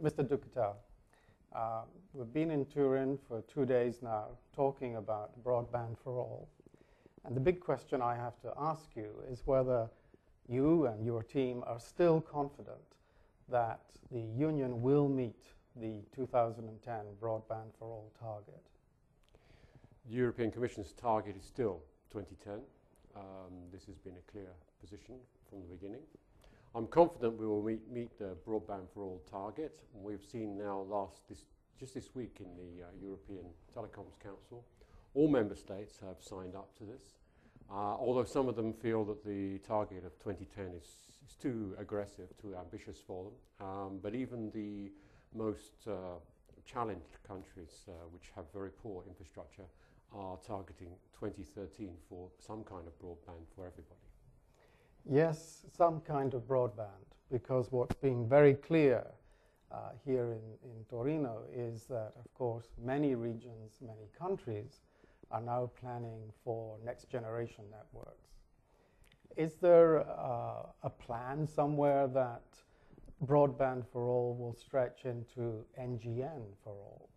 Mr. Ducatel, we've been in Turin for 2 days now talking about broadband for all. And the big question I have to ask you is whether you and your team are still confident that the Union will meet the 2010 broadband for all target. The European Commission's target is still 2010. This has been a clear position from the beginning. I'm confident we will meet the broadband for all target. We've seen now just this week in the European Telecoms Council, all member states have signed up to this. Although some of them feel that the target of 2010 is too aggressive, too ambitious for them. But even the most challenged countries, which have very poor infrastructure, are targeting 2013 for some kind of broadband for everybody. Yes, some kind of broadband, because what's being very clear here in Torino is that, of course, many regions, many countries are now planning for next generation networks. Is there a plan somewhere that broadband for all will stretch into NGN for all?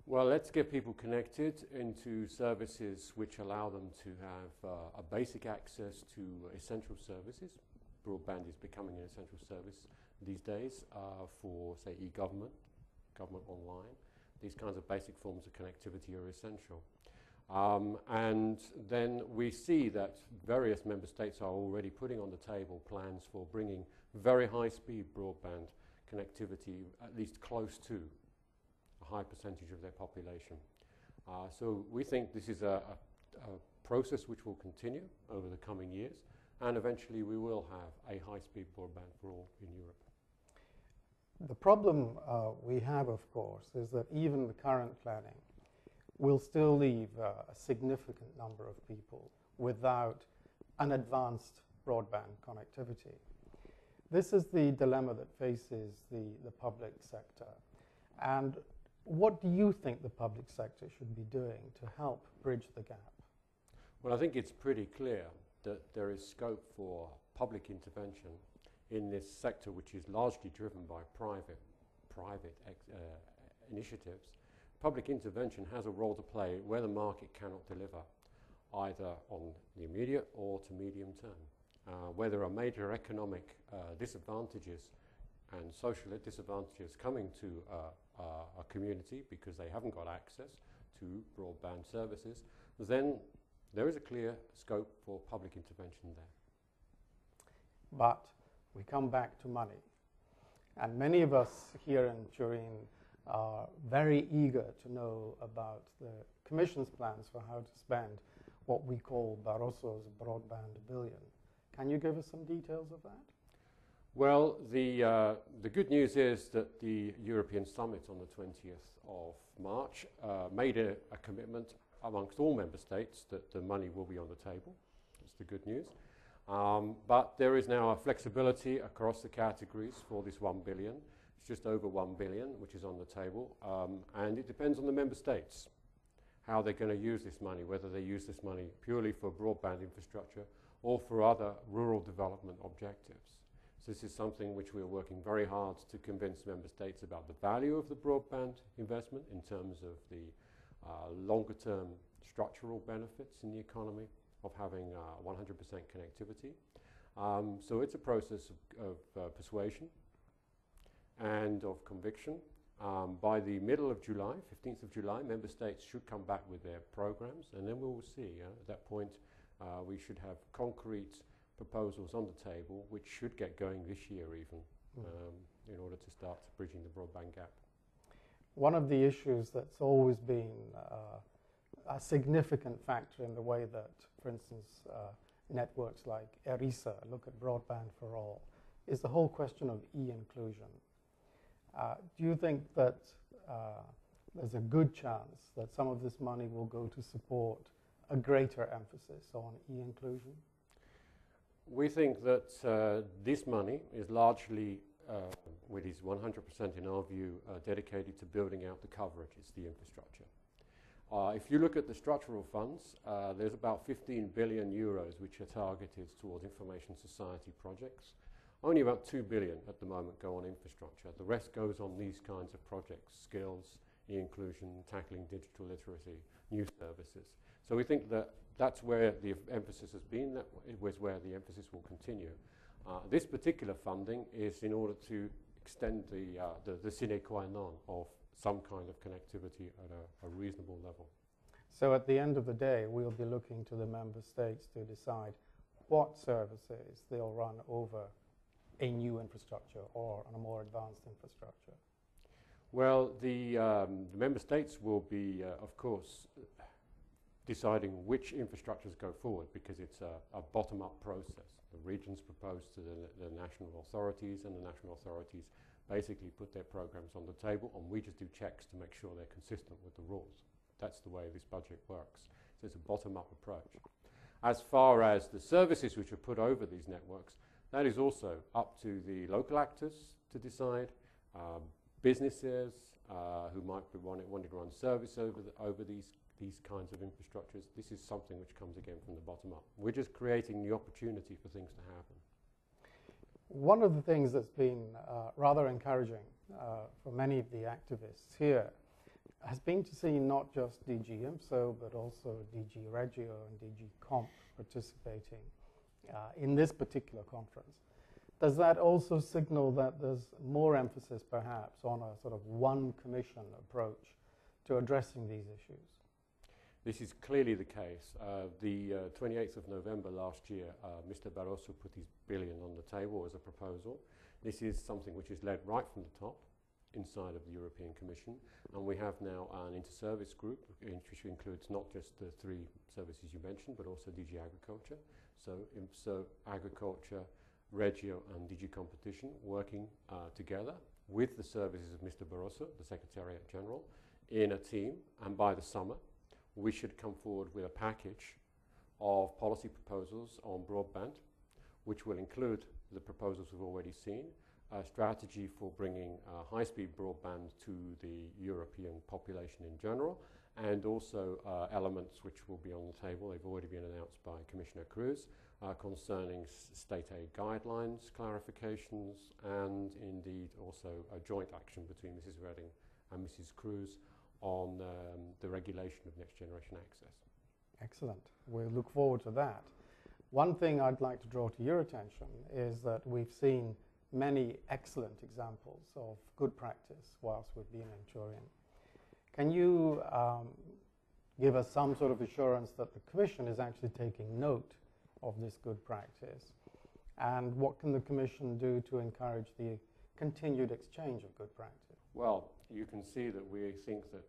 Well, let's get people connected into services which allow them to have a basic access to essential services. Broadband is becoming an essential service these days for, say, e-government, government online. These kinds of basic forms of connectivity are essential. And then we see that various member states are already putting on the table plans for bringing very high-speed broadband connectivity at least close to a high percentage of their population. So we think this is a process which will continue over the coming years, and eventually we will have a high-speed broadband for all in Europe. The problem we have, of course, is that even the current planning will still leave a significant number of people without an advanced broadband connectivity. This is the dilemma that faces the public sector. And what do you think the public sector should be doing to help bridge the gap? Well, I think it's pretty clear that there is scope for public intervention in this sector, which is largely driven by private initiatives. Public intervention has a role to play where the market cannot deliver, either on the immediate or to medium term. Where there are major economic disadvantages and social disadvantages coming to a community because they haven't got access to broadband services, then there is a clear scope for public intervention there. But we come back to money. And many of us here in Turin are very eager to know about the Commission's plans for how to spend what we call Barroso's broadband billion. Can you give us some details of that? Well, the good news is that the European Summit on the 20th of March made a commitment amongst all member states that the money will be on the table. That's the good news. But there is now a flexibility across the categories for this 1 billion. It's just over 1 billion, which is on the table. And it depends on the member states, how they're going to use this money, whether they use this money purely for broadband infrastructure or for other rural development objectives. So this is something which we are working very hard to convince member states about the value of the broadband investment in terms of the longer-term structural benefits in the economy of having 100% connectivity. So it's a process of persuasion and of conviction. By the middle of July, 15th of July, member states should come back with their programs, and then we will see. At that point, we should have concrete proposals on the table, which should get going this year even, in order to start bridging the broadband gap. One of the issues that's always been a significant factor in the way that, for instance, networks like eris look at broadband for all is the whole question of e-inclusion. Do you think that there's a good chance that some of this money will go to support a greater emphasis on e-inclusion? We think that this money is largely, it is 100% in our view, dedicated to building out the coverage, it's the infrastructure. If you look at the structural funds, there's about 15 billion euros which are targeted towards information society projects. only about 2 billion at the moment go on infrastructure. The rest goes on these kinds of projects, skills, e-inclusion, tackling digital literacy, new services. So we think that that's where the emphasis has been, that was where the emphasis will continue. This particular funding is in order to extend the sine qua non of some kind of connectivity at a reasonable level. So at the end of the day, we'll be looking to the member states to decide what services they'll run over a new infrastructure or on a more advanced infrastructure. Well, the member states will be, of course, deciding which infrastructures go forward, because it's a bottom-up process. The regions propose to the national authorities, and the national authorities basically put their programs on the table, and we just do checks to make sure they're consistent with the rules. That's the way this budget works. So it's a bottom-up approach. As far as the services which are put over these networks, that is also up to the local actors to decide. Businesses who might be wanting to run service over these kinds of infrastructures. This is something which comes again from the bottom up. We're just creating the opportunity for things to happen. One of the things that's been rather encouraging for many of the activists here has been to see not just DG Infso, but also DG Regio and DG Comp participating in this particular conference. Does that also signal that there's more emphasis perhaps on a sort of one commission approach to addressing these issues? This is clearly the case. The 28th of November last year, Mr. Barroso put his billion on the table as a proposal. This is something which is led right from the top inside of the European Commission, and we have now an inter-service group which includes not just the three services you mentioned, but also DG Agriculture. So IMSO, Agriculture, Regio and DG Competition working together with the services of Mr. Barroso, the Secretariat General, in a team, and by the summer we should come forward with a package of policy proposals on broadband, which will include the proposals we've already seen, a strategy for bringing high-speed broadband to the European population in general, and also elements which will be on the table. They've already been announced by Commissioner Cruz concerning state aid guidelines, clarifications, and indeed also a joint action between Mrs. Redding and Mrs. Cruz on the regulation of next generation access. Excellent. We'll look forward to that. One thing I'd like to draw to your attention is that we've seen many excellent examples of good practice whilst we've been in Turin. Can you give us some sort of assurance that the Commission is actually taking note of this good practice? And what can the Commission do to encourage the continued exchange of good practice? Well, you can see that we think that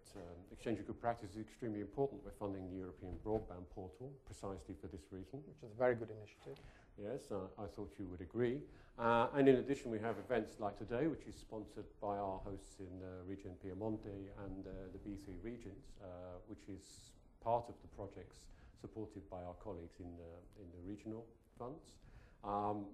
exchange of good practice is extremely important. We're funding the European Broadband Portal precisely for this reason. Which is a very good initiative. Yes, I thought you would agree. And in addition, we have events like today, which is sponsored by our hosts in Region Piemonte and the B3 regions, which is part of the projects supported by our colleagues in the regional funds.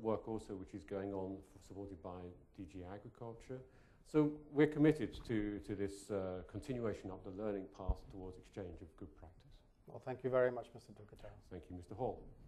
Work also which is going on supported by DG Agriculture. So we're committed to this continuation of the learning path towards exchange of good practice. Well, thank you very much, Mr. Ducatel. Thank you, Mr. Hall.